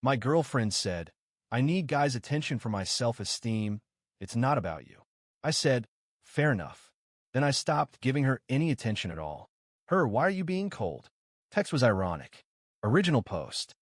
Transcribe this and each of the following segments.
My girlfriend said, I need guys' attention for my self-esteem. It's not about you. I said, fair enough. Then I stopped giving her any attention at all. Why are you being cold? Text was ironic. Original post.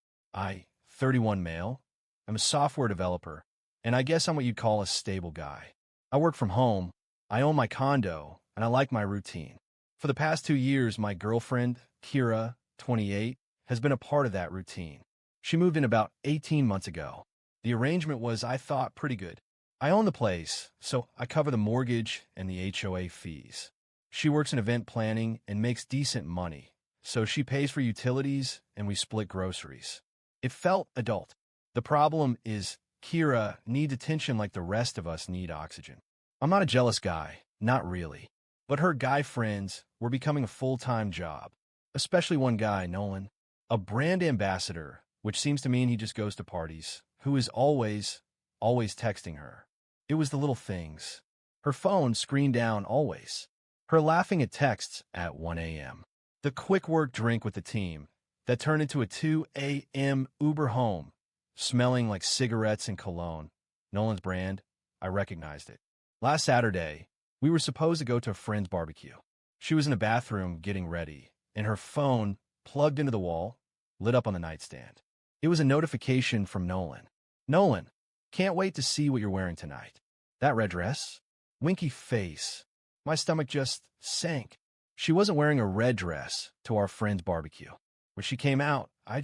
31 male. I'm a software developer, and I guess I'm what you'd call a stable guy. I work from home, I own my condo, and I like my routine. For the past 2 years, my girlfriend, Kira, 28, has been a part of that routine. She moved in about 18 months ago. The arrangement was, I thought, pretty good. I own the place, so I cover the mortgage and the HOA fees. She works in event planning and makes decent money, so she pays for utilities and we split groceries. It felt adult. The problem is Kira needs attention like the rest of us need oxygen. I'm not a jealous guy, not really. But her guy friends were becoming a full-time job, especially one guy, Nolan, a brand ambassador, which seems to mean he just goes to parties, who is always texting her. It was the little things. Her phone screen down always. Her laughing at texts at 1 a.m. The quick work drink with the team that turned into a 2 a.m. Uber home, smelling like cigarettes and cologne. Nolan's brand, I recognized it. Last Saturday, we were supposed to go to a friend's barbecue. She was in the bathroom getting ready, and her phone, plugged into the wall, lit up on the nightstand. It was a notification from Nolan. Nolan, can't wait to see what you're wearing tonight. That red dress? Winky face. My stomach just sank. She wasn't wearing a red dress to our friend's barbecue. When she came out, I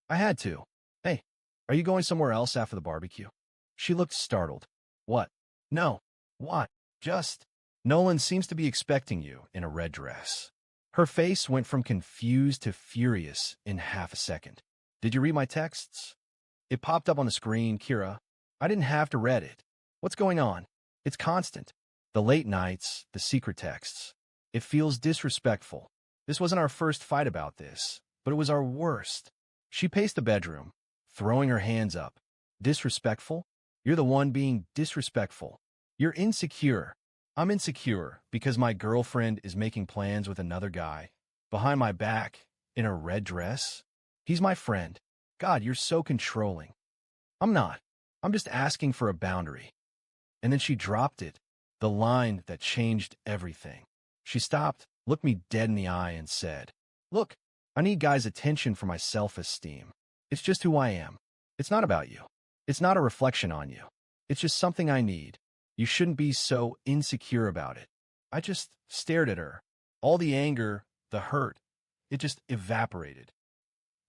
had to. Hey, are you going somewhere else after the barbecue? She looked startled. What? No. What? Nolan seems to be expecting you in a red dress. Her face went from confused to furious in half a second. Did you read my texts? It popped up on the screen, Kira. I didn't have to read it. What's going on? It's constant. The late nights, the secret texts. It feels disrespectful. This wasn't our first fight about this, but it was our worst. She paced the bedroom, throwing her hands up. Disrespectful? You're the one being disrespectful. You're insecure. I'm insecure because my girlfriend is making plans with another guy, behind my back, in a red dress. He's my friend. God, you're so controlling. I'm not. I'm just asking for a boundary. And then she dropped it, the line that changed everything. She stopped, looked me dead in the eye, and said, Look, I need guys' attention for my self-esteem. It's just who I am. It's not about you. It's not a reflection on you. It's just something I need. You shouldn't be so insecure about it. I just stared at her. All the anger, the hurt, it just evaporated.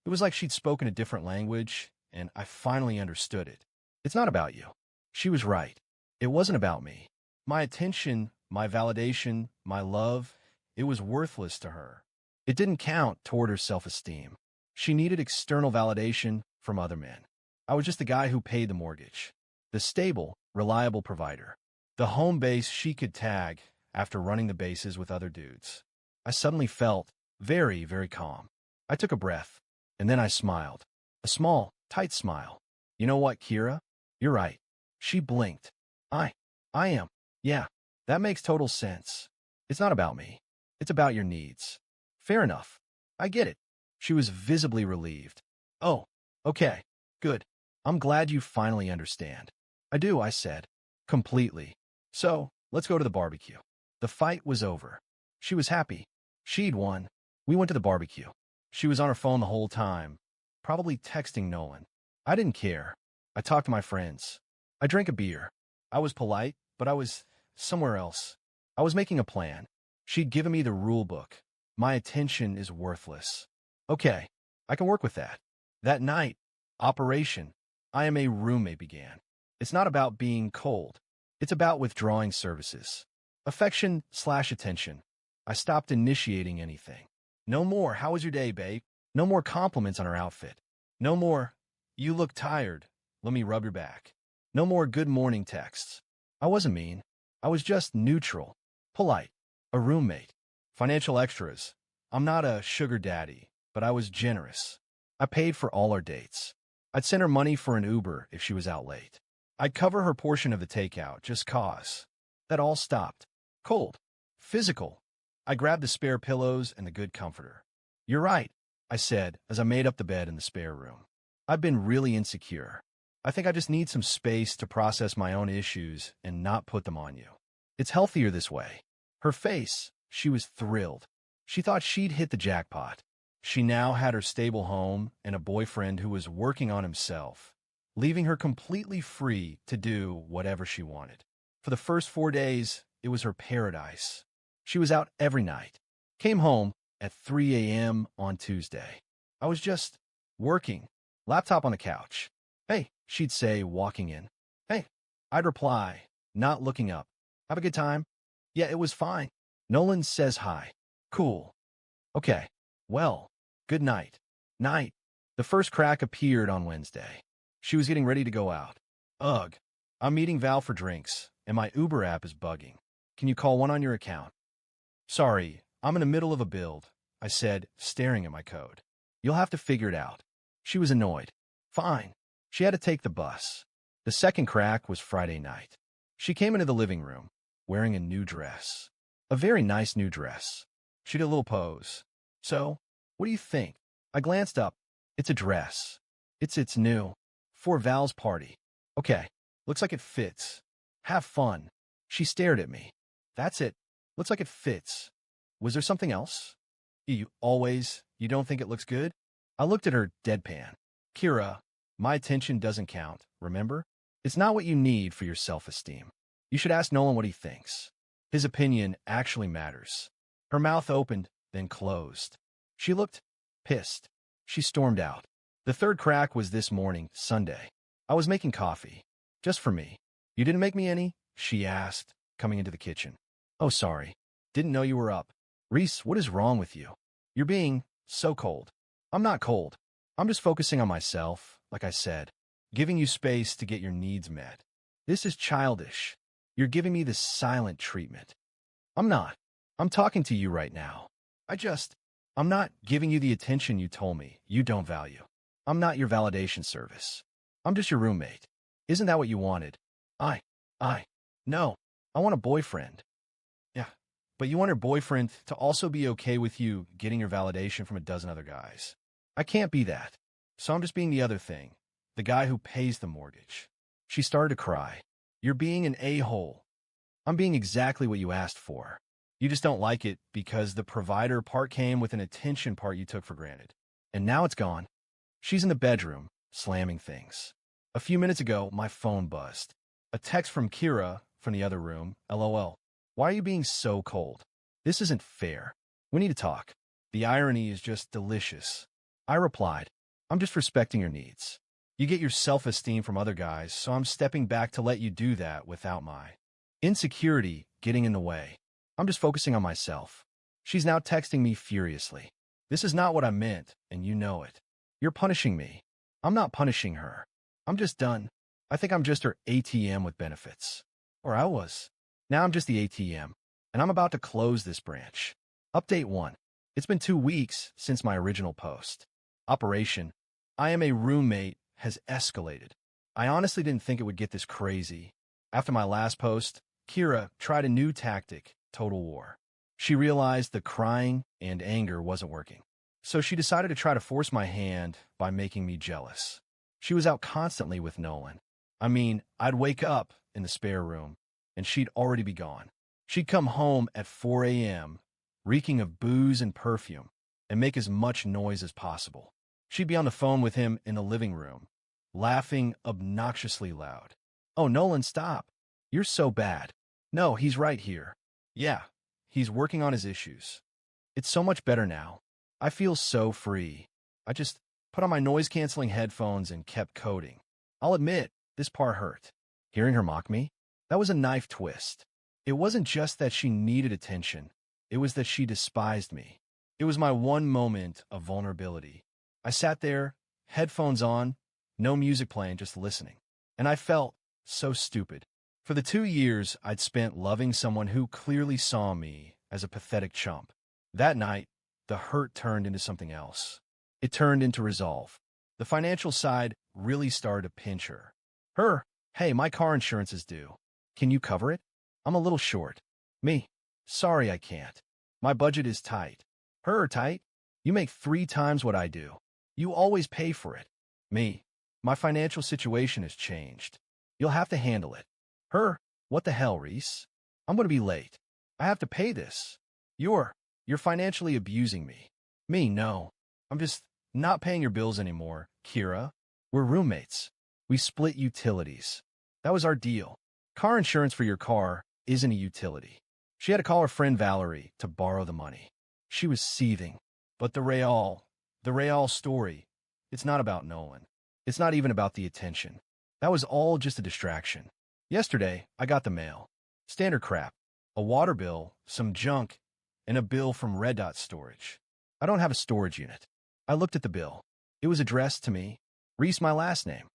It was like she'd spoken a different language, and I finally understood it. It's not about you. She was right. It wasn't about me. My attention, my validation, my love, it was worthless to her. It didn't count toward her self-esteem. She needed external validation from other men. I was just the guy who paid the mortgage, the stable, reliable provider, the home base she could tag after running the bases with other dudes. I suddenly felt very, very calm. I took a breath, and then I smiled. A small, tight smile. You know what, Kira? You're right. She blinked. I am. Yeah, that makes total sense. It's not about me. It's about your needs. Fair enough. I get it. She was visibly relieved. Oh, okay, good. I'm glad you finally understand. I do, I said. Completely. So, let's go to the barbecue. The fight was over. She was happy. She'd won. We went to the barbecue. She was on her phone the whole time, probably texting Nolan. I didn't care. I talked to my friends. I drank a beer. I was polite, but I was somewhere else. I was making a plan. She'd given me the rule book. My attention is worthless. Okay, I can work with that. That night, Operation I Am a Roommate began. It's not about being cold. It's about withdrawing services. Affection/attention. I stopped initiating anything. No more, how was your day, babe? No more compliments on her outfit. No more, you look tired. Let me rub your back. No more good morning texts. I wasn't mean. I was just neutral. Polite. A roommate. Financial extras. I'm not a sugar daddy, but I was generous. I paid for all our dates. I'd send her money for an Uber if she was out late. I'd cover her portion of the takeout, just cause. That all stopped. Cold. Physical. I grabbed the spare pillows and the good comforter. You're right, I said as I made up the bed in the spare room. I've been really insecure. I think I just need some space to process my own issues and not put them on you. It's healthier this way. Her face, she was thrilled. She thought she'd hit the jackpot. She now had her stable home and a boyfriend who was working on himself, leaving her completely free to do whatever she wanted. For the first 4 days, it was her paradise. She was out every night. Came home at 3 a.m. on Tuesday. I was just working, laptop on the couch. Hey, she'd say, walking in. Hey, I'd reply, not looking up. Have a good time? Yeah, it was fine. Nolan says hi. Cool. Okay. Well, good night. Night. The first crack appeared on Wednesday. She was getting ready to go out. Ugh. I'm meeting Val for drinks, and my Uber app is bugging. Can you call one on your account? Sorry, I'm in the middle of a build, I said, staring at my code. You'll have to figure it out. She was annoyed. Fine. She had to take the bus. The second crack was Friday night. She came into the living room, wearing a new dress. A very nice new dress. She did a little pose. So, what do you think? I glanced up. It's a dress. It's new. For Val's party. Okay. Looks like it fits. Have fun. She stared at me. That's it. Looks like it fits. Was there something else? You don't think it looks good? I looked at her deadpan. Kira, my attention doesn't count, remember? It's not what you need for your self-esteem. You should ask Nolan what he thinks. His opinion actually matters. Her mouth opened, then closed. She looked pissed. She stormed out. The third crack was this morning, Sunday. I was making coffee. Just for me. You didn't make me any? She asked, coming into the kitchen. Oh, sorry. Didn't know you were up. Reese, what is wrong with you? You're being so cold. I'm not cold. I'm just focusing on myself, like I said, giving you space to get your needs met. This is childish. You're giving me this silent treatment. I'm not. I'm talking to you right now. I'm not giving you the attention you told me you don't value. I'm not your validation service. I'm just your roommate. Isn't that what you wanted? No. I want a boyfriend. Yeah, but you want your boyfriend to also be okay with you getting your validation from a dozen other guys. I can't be that. So I'm just being the other thing, the guy who pays the mortgage. She started to cry. You're being an a-hole. I'm being exactly what you asked for. You just don't like it because the provider part came with an attention part you took for granted. And now it's gone. She's in the bedroom, slamming things. A few minutes ago, my phone buzzed. A text from Kira from the other room, LOL. Why are you being so cold? This isn't fair. We need to talk. The irony is just delicious. I replied, I'm just respecting your needs. You get your self-esteem from other guys, so I'm stepping back to let you do that without my insecurity getting in the way. I'm just focusing on myself. She's now texting me furiously. This is not what I meant, and you know it. You're punishing me. I'm not punishing her. I'm just done. I think I'm just her ATM with benefits. Or I was. Now I'm just the ATM, and I'm about to close this branch. Update 1. It's been 2 weeks since my original post. Operation I am a roommate has escalated. I honestly didn't think it would get this crazy. After my last post, Kira tried a new tactic, total war. She realized the crying and anger wasn't working. So she decided to try to force my hand by making me jealous. She was out constantly with Nolan. I'd wake up in the spare room, and she'd already be gone. She'd come home at 4 a.m., reeking of booze and perfume, and make as much noise as possible. She'd be on the phone with him in the living room, laughing obnoxiously loud. Oh, Nolan, stop. You're so bad. No, he's right here. Yeah, he's working on his issues. It's so much better now. I feel so free. I just put on my noise-canceling headphones and kept coding. I'll admit, this part hurt. Hearing her mock me? That was a knife twist. It wasn't just that she needed attention. It was that she despised me. It was my one moment of vulnerability. I sat there, headphones on, no music playing, just listening. And I felt so stupid. For the 2 years I'd spent loving someone who clearly saw me as a pathetic chump. That night, the hurt turned into something else. It turned into resolve. The financial side really started to pinch her. Hey, my car insurance is due. Can you cover it? I'm a little short. Me, sorry I can't. My budget is tight. Tight? You make 3 times what I do. You always pay for it. Me. My financial situation has changed. You'll have to handle it. Her. What the hell, Reese? I'm going to be late. I have to pay this. You're financially abusing me. Me, no. I'm just not paying your bills anymore, Kira. We're roommates. We split utilities. That was our deal. Car insurance for your car isn't a utility. She had to call her friend Valerie to borrow the money. She was seething. But the Real story, it's not about Nolan. It's not even about the attention. That was all just a distraction. Yesterday, I got the mail. Standard crap. A water bill, some junk, and a bill from Red Dot Storage. I don't have a storage unit. I looked at the bill. It was addressed to me. Reese, my last name.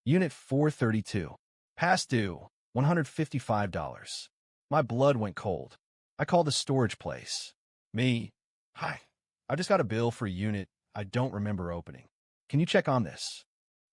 Unit 432. Past due, $155. My blood went cold. I called the storage place. Me. Hi. I just got a bill for a unit I don't remember opening. Can you check on this?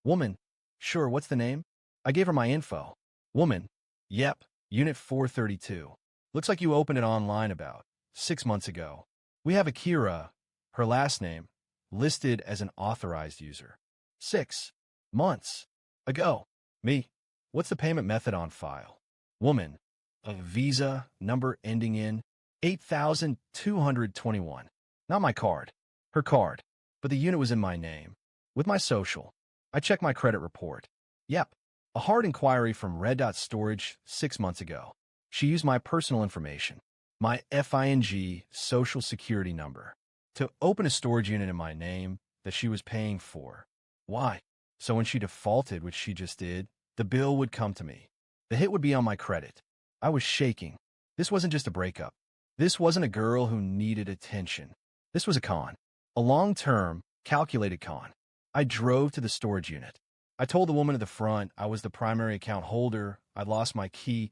Woman. Sure, what's the name? I gave her my info. Woman. Yep, Unit 432. Looks like you opened it online about 6 months ago. We have Akira, her last name, listed as an authorized user. 6 months ago. Me. What's the payment method on file? Woman. A Visa, number ending in 8221. Not my card. Her card. But the unit was in my name. With my social. I checked my credit report. Yep. A hard inquiry from Red Dot Storage 6 months ago. She used my personal information, my FING social security number, to open a storage unit in my name that she was paying for. Why? So when she defaulted, which she just did, the bill would come to me. The hit would be on my credit. I was shaking. This wasn't just a breakup. This wasn't a girl who needed attention. This was a con. A long-term, calculated con. I drove to the storage unit. I told the woman at the front I was the primary account holder, I'd lost my key,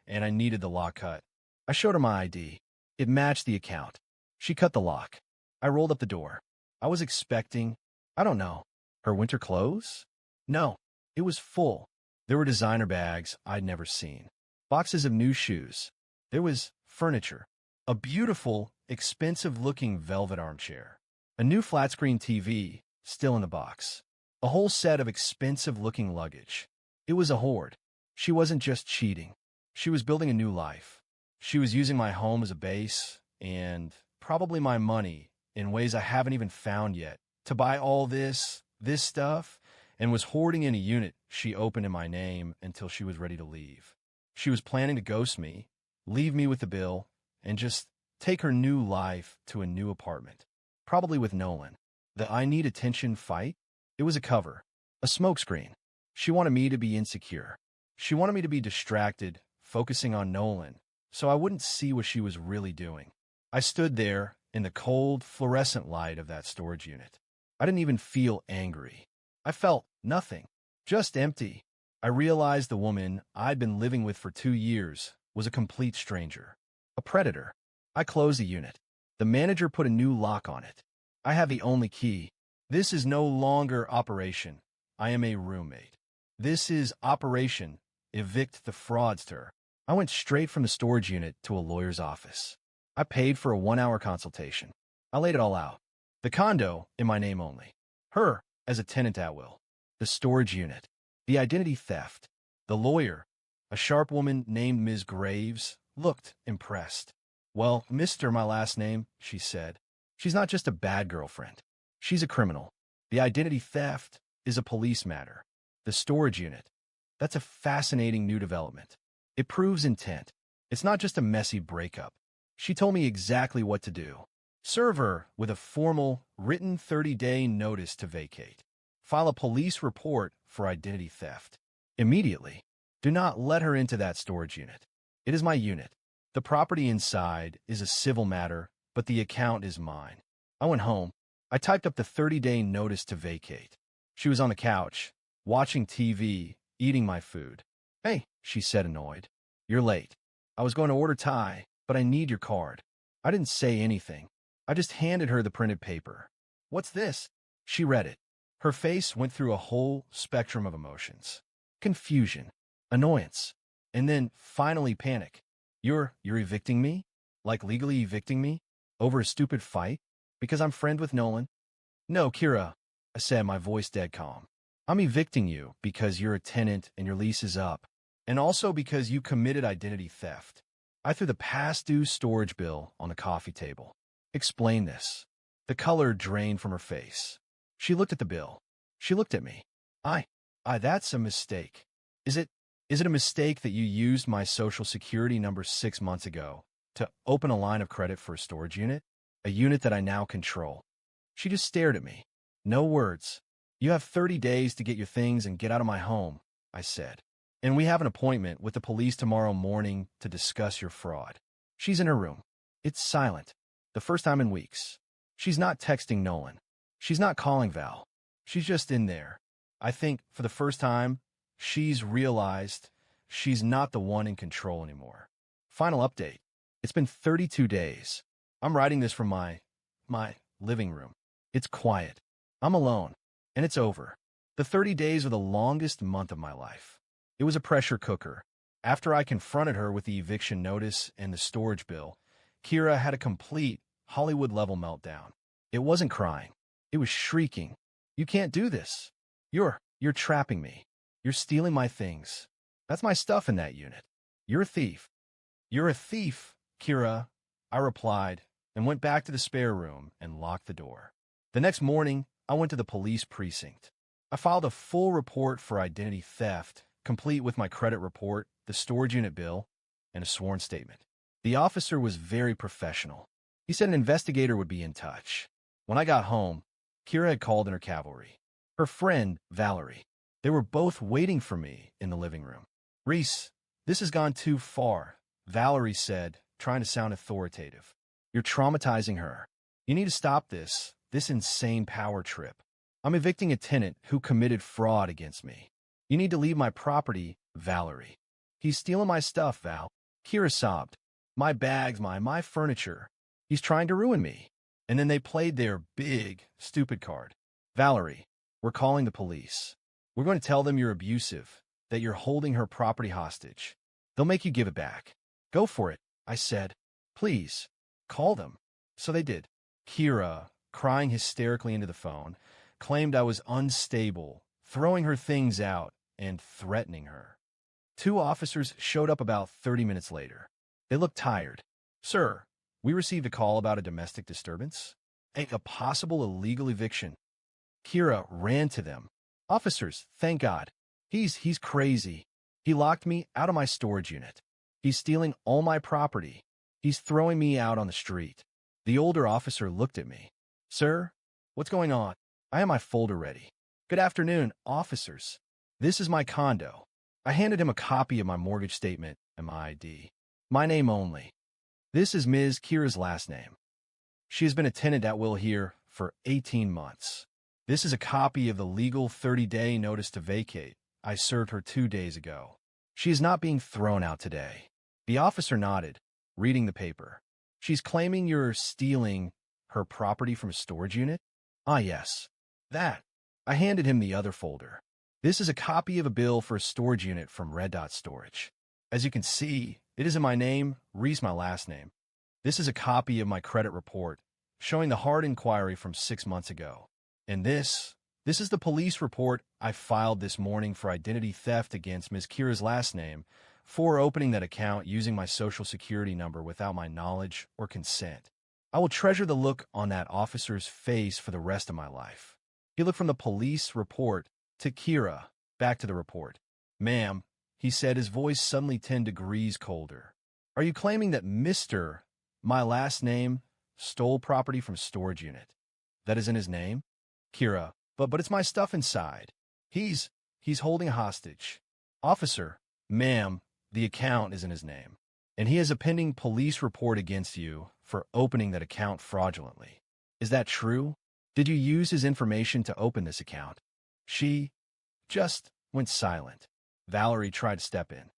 and I needed the lock cut. I showed her my ID. It matched the account. She cut the lock. I rolled up the door. I was expecting, I don't know, her winter clothes? No, it was full. There were designer bags I'd never seen. Boxes of new shoes. There was furniture. A beautiful, expensive-looking velvet armchair. A new flat-screen TV, still in the box. A whole set of expensive-looking luggage. It was a hoard. She wasn't just cheating. She was building a new life. She was using my home as a base, and probably my money, in ways I haven't even found yet, to buy all this stuff, and was hoarding in a unit she opened in my name until she was ready to leave. She was planning to ghost me, leave me with the bill, and just take her new life to a new apartment. Probably with Nolan. The I need attention fight? It was a cover. A smokescreen. She wanted me to be insecure. She wanted me to be distracted, focusing on Nolan, so I wouldn't see what she was really doing. I stood there in the cold, fluorescent light of that storage unit. I didn't even feel angry. I felt nothing. Just empty. I realized the woman I'd been living with for 2 years was a complete stranger. A predator. I closed the unit. The manager put a new lock on it. I have the only key. This is no longer Operation I am a roommate. This is Operation Evict the Fraudster. I went straight from the storage unit to a lawyer's office. I paid for a 1-hour consultation. I laid it all out. The condo in my name only. Her as a tenant at will. The storage unit. The identity theft. The lawyer, a sharp woman named Ms. Graves, looked impressed. Well, Mr. my last name, she said. She's not just a bad girlfriend. She's a criminal. The identity theft is a police matter. The storage unit. That's a fascinating new development. It proves intent. It's not just a messy breakup. She told me exactly what to do. Serve her with a formal, written 30-day notice to vacate. File a police report for identity theft. Immediately. Do not let her into that storage unit. It is my unit. The property inside is a civil matter, but the account is mine. I went home. I typed up the 30-day notice to vacate. She was on the couch, watching TV, eating my food. Hey, she said, annoyed. You're late. I was going to order Thai, but I need your card. I didn't say anything. I just handed her the printed paper. What's this? She read it. Her face went through a whole spectrum of emotions. Confusion, annoyance, and then finally panic. You're evicting me? Like legally evicting me? Over a stupid fight? Because I'm friend with Nolan? No, Kira, I said, my voice dead calm. I'm evicting you because you're a tenant and your lease is up, and also because you committed identity theft. I threw the past due storage bill on the coffee table. Explain this. The color drained from her face. She looked at the bill. She looked at me. I, that's a mistake. Is it a mistake that you used my social security number 6 months ago to open a line of credit for a storage unit? A unit that I now control. She just stared at me. No words. You have 30 days to get your things and get out of my home, I said. And we have an appointment with the police tomorrow morning to discuss your fraud. She's in her room. It's silent. The first time in weeks. She's not texting Nolan. She's not calling Val. She's just in there. I think, for the first time, she's realized she's not the one in control anymore. Final update. It's been 32 days. I'm writing this from my living room. It's quiet. I'm alone. And it's over. The 30 days are the longest month of my life. It was a pressure cooker. After I confronted her with the eviction notice and the storage bill, Kira had a complete Hollywood-level meltdown. It wasn't crying. It was shrieking. You can't do this. You're trapping me. You're stealing my things. That's my stuff in that unit. You're a thief. You're a thief, Kira, I replied, and went back to the spare room and locked the door. The next morning, I went to the police precinct. I filed a full report for identity theft, complete with my credit report, the storage unit bill, and a sworn statement. The officer was very professional. He said an investigator would be in touch. When I got home, Kira had called in her cavalry. Her friend, Valerie. They were both waiting for me in the living room. Reese, this has gone too far, Valerie said, trying to sound authoritative. You're traumatizing her. You need to stop this insane power trip. I'm evicting a tenant who committed fraud against me. You need to leave my property, Valerie. He's stealing my stuff, Val. Kira sobbed. My bags, my furniture. He's trying to ruin me. And then they played their big, stupid card. Valerie, we're calling the police. We're going to tell them you're abusive, that you're holding her property hostage. They'll make you give it back. Go for it, I said. Please, call them. So they did. Kira, crying hysterically into the phone, claimed I was unstable, throwing her things out, and threatening her. 2 officers showed up about 30 minutes later. They looked tired. Sir, we received a call about a domestic disturbance, a possible illegal eviction. Kira ran to them. Officers, thank God. He's crazy. He locked me out of my storage unit. He's stealing all my property. He's throwing me out on the street. The older officer looked at me. Sir, what's going on? I have my folder ready. Good afternoon, officers. This is my condo. I handed him a copy of my mortgage statement and my ID. My name only. This is Ms. Kira's last name. She has been a tenant at will here for 18 months. This is a copy of the legal 30-day notice to vacate I served her 2 days ago. She is not being thrown out today. The officer nodded, reading the paper. She's claiming you're stealing her property from a storage unit? Ah, yes. That. I handed him the other folder. This is a copy of a bill for a storage unit from Red Dot Storage. As you can see, it is in my name, Reese my last name. This is a copy of my credit report, showing the hard inquiry from 6 months ago. And this is the police report I filed this morning for identity theft against Ms. Kira's last name for opening that account using my social security number without my knowledge or consent. I will treasure the look on that officer's face for the rest of my life. He looked from the police report to Kira, back to the report. Ma'am, he said, his voice suddenly 10 degrees colder. Are you claiming that Mr., my last name, stole property from storage unit? That is in his name? Kira, but it's my stuff inside. He's holding a hostage. Officer, ma'am, the account is in his name, and he has a pending police report against you for opening that account fraudulently. Is that true? Did you use his information to open this account? She just went silent. Valerie tried to step in.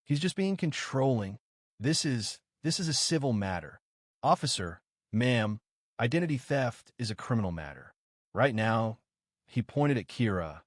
He's just being controlling. This is a civil matter. Officer, ma'am, identity theft is a criminal matter. Right now, he pointed at Kira,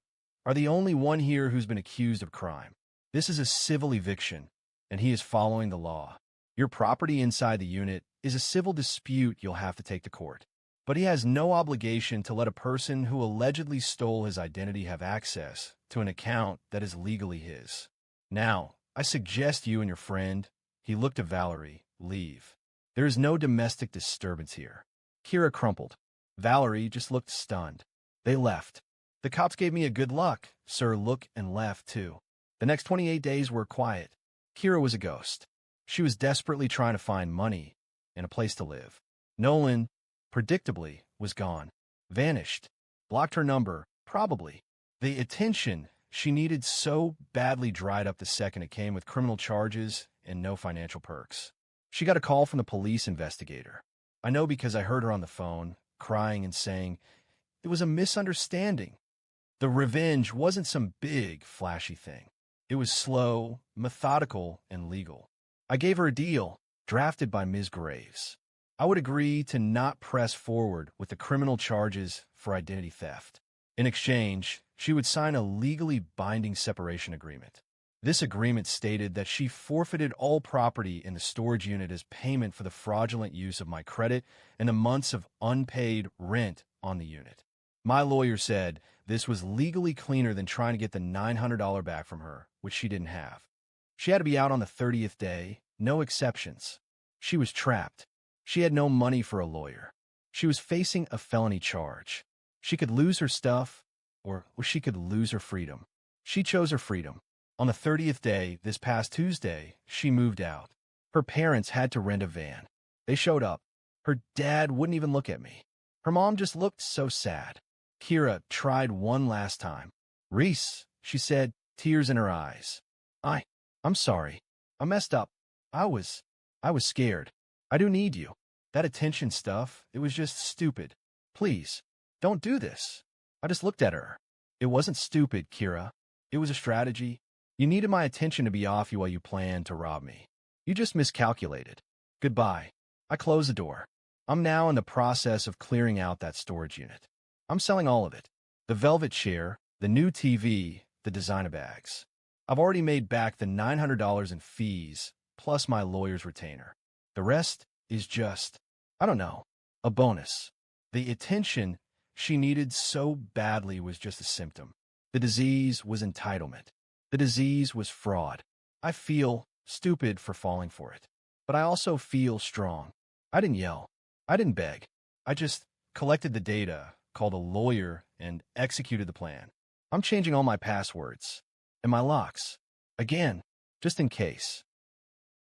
are the only one here who's been accused of crime. This is a civil eviction, and he is following the law. Your property inside the unit is a civil dispute you'll have to take to court. but he has no obligation to let a person who allegedly stole his identity have access to an account that is legally his. Now, I suggest you and your friend, he looked at Valerie, leave. There is no domestic disturbance here. Kira crumpled. Valerie just looked stunned. They left. The cops gave me a good luck, sir, look, and left too. The next 28 days were quiet. Kira was a ghost. She was desperately trying to find money and a place to live. Nolan, predictably, was gone. Vanished. Blocked her number, probably. The attention she needed so badly dried up the second it came with criminal charges and no financial perks. She got a call from the police investigator. I know because I heard her on the phone, crying and saying, it was a misunderstanding. The revenge wasn't some big, flashy thing. It was slow, methodical, and legal. I gave her a deal, drafted by Ms. Graves. I would agree to not press forward with the criminal charges for identity theft. In exchange, she would sign a legally binding separation agreement. This agreement stated that she forfeited all property in the storage unit as payment for the fraudulent use of my credit and the months of unpaid rent on the unit. My lawyer said this was legally cleaner than trying to get the $900 back from her, which she didn't have. She had to be out on the 30th day, no exceptions. She was trapped. She had no money for a lawyer. She was facing a felony charge. She could lose her stuff, or she could lose her freedom. She chose her freedom. On the 30th day, this past Tuesday, she moved out. Her parents had to rent a van. They showed up. Her dad wouldn't even look at me. Her mom just looked so sad. Kira tried one last time. Reese, she said, tears in her eyes. I'm sorry. I messed up. I was scared. I do need you. That attention stuff, it was just stupid. Please, don't do this. I just looked at her. It wasn't stupid, Kira. It was a strategy. You needed my attention to be off you while you planned to rob me. You just miscalculated. Goodbye. I closed the door. I'm now in the process of clearing out that storage unit. I'm selling all of it. The velvet chair, the new TV, the designer bags. I've already made back the $900 in fees, plus my lawyer's retainer. The rest is just, I don't know, a bonus. The attention she needed so badly was just a symptom. The disease was entitlement. The disease was fraud. I feel stupid for falling for it. But I also feel strong. I didn't yell. I didn't beg. I just collected the data, called a lawyer, and executed the plan. I'm changing all my passwords and my locks. Again, just in case.